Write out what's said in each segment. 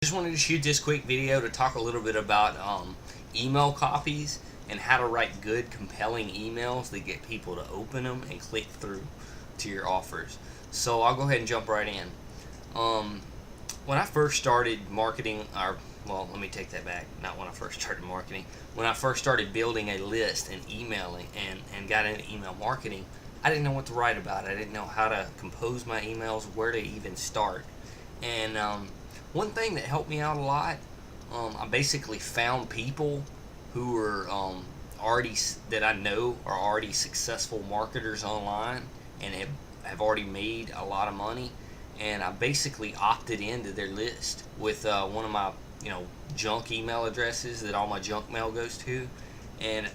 Just wanted to shoot this quick video to talk a little bit about email copies and how to write good, compelling emails that get people to open them and click through to your offers. So I'll go ahead and jump right in. When I first started marketing, well, let me take that back. Not when I first started marketing. When I first started building a list and emailing and got into email marketing, I didn't know what to write about. I didn't know how to compose my emails, where to even start. And one thing that helped me out a lot, I basically found people who were already, that I know are already successful marketers online and have already made a lot of money, and I basically opted into their list with one of my junk email addresses that all my junk mail goes to. And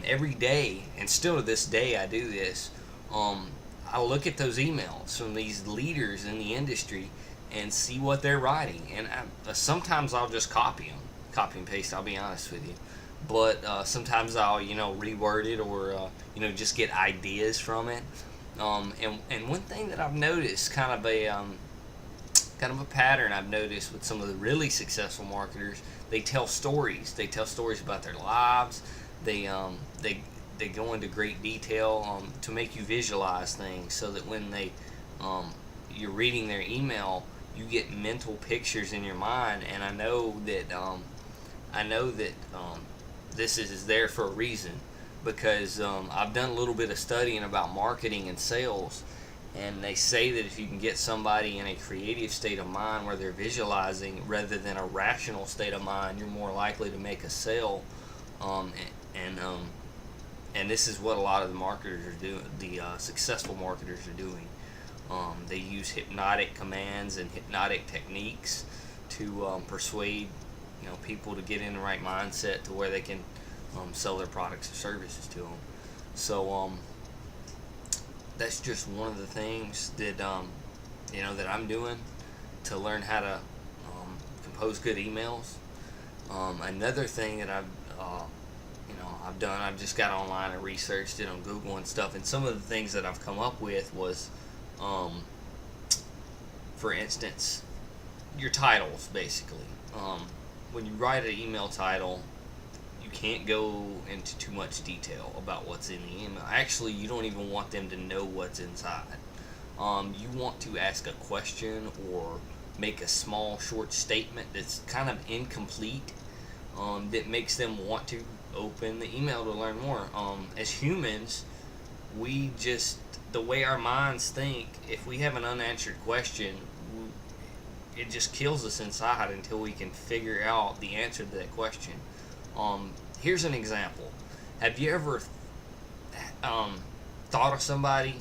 every day, and still to this day I do this, I look at those emails from these leaders in the industry and see what they're writing. And sometimes I'll just copy and paste, I'll be honest with you. But sometimes I'll reword it, or just get ideas from it. And one thing that I've noticed, kind of a pattern I've noticed with some of the really successful marketers, they tell stories. They tell stories about their lives. They go into great detail to make you visualize things, so that when you're reading their email, you get mental pictures in your mind. And I know that this is there for a reason, because I've done a little bit of studying about marketing and sales, and they say that if you can get somebody in a creative state of mind where they're visualizing rather than a rational state of mind, you're more likely to make a sale. And this is what a lot of the marketers are doing. The successful marketers are doing. They use hypnotic commands and hypnotic techniques to persuade people to get in the right mindset to where they can sell their products or services to them. So that's just one of the things that that I'm doing to learn how to compose good emails. Another thing that I've done, I've just got online and researched it on Google and stuff, and some of the things that I've come up with was, for instance, your titles, basically. When you write an email title, you can't go into too much detail about what's in the email. Actually, you don't even want them to know what's inside. You want to ask a question or make a small, short statement that's kind of incomplete, that makes them want to open the email to learn more. As humans, the way our minds think, if we have an unanswered question, it just kills us inside until we can figure out the answer to that question. Here's an example. Have you ever thought of somebody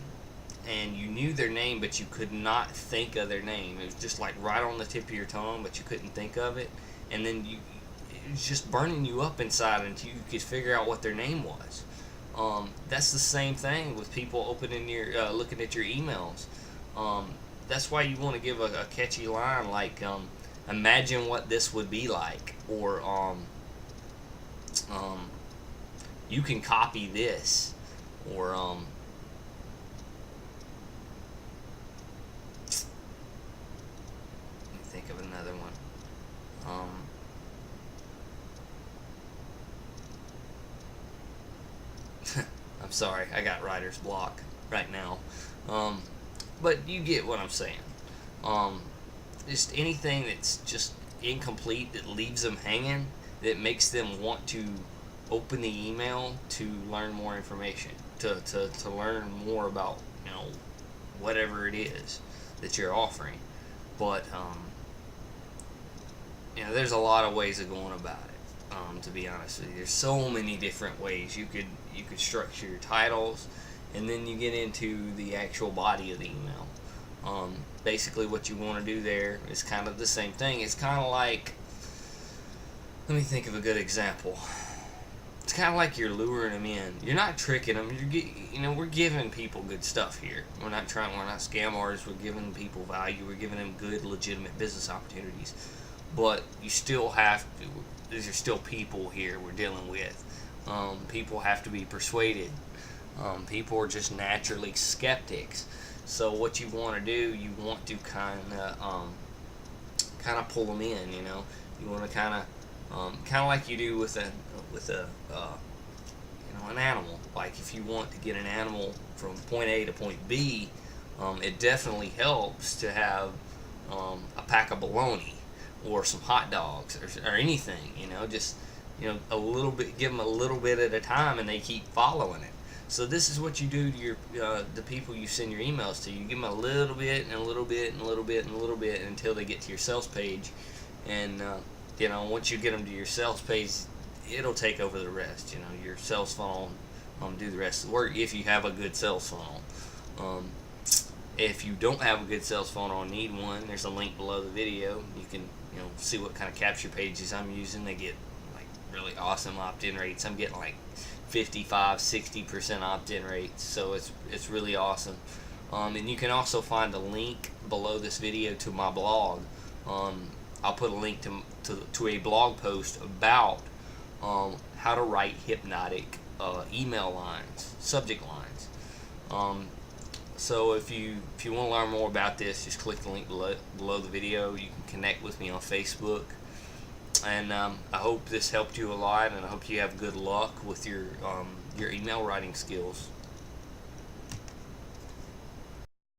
and you knew their name but you could not think of their name? It was just like right on the tip of your tongue, but you couldn't think of it, and then it was just burning you up inside until you could figure out what their name was. That's the same thing with people opening looking at your emails. That's why you want to give a catchy line like, imagine what this would be like, or you can copy this, or let me think of another one. I'm sorry, I got writer's block right now. But you get what I'm saying. Just anything that's just incomplete, that leaves them hanging, that makes them want to open the email to learn more information, to learn more about whatever it is that you're offering. But there's a lot of ways of going about it. To be honest with you, there's so many different ways you could structure your titles, and then you get into the actual body of the email. Basically, what you want to do there is kind of the same thing. It's kind of like, let me think of a good example. It's kind of like you're luring them in. You're not tricking them. We're giving people good stuff here. We're not scam artists. We're giving people value. We're giving them good, legitimate business opportunities. But you still have to. These are still people here we're dealing with. People have to be persuaded. People are just naturally skeptics. So what you want to do, you want to kind kind of pull them in. You want to kind of like you do with a an animal. Like if you want to get an animal from point A to point B, it definitely helps to have a pack of bologna or some hot dogs or anything. Just a little bit, give them a little bit at a time, and they keep following it. So this is what you do to your the people you send your emails to. You give them a little bit and a little bit and a little bit and a little bit until they get to your sales page, and once you get them to your sales page, it'll take over the rest. Your sales funnel do the rest of the work if you have a good sales funnel. If you don't have a good sales funnel or need one, there's a link below the video. You can see what kind of capture pages I'm using. They get like really awesome opt-in rates. I'm getting like 55-60% opt-in rates, so it's really awesome. And you can also find a link below this video to my blog. I'll put a link to a blog post about how to write hypnotic email lines, subject lines. So if you want to learn more about this, just click the link below the video. You can connect with me on Facebook. And I hope this helped you a lot, and I hope you have good luck with your email writing skills.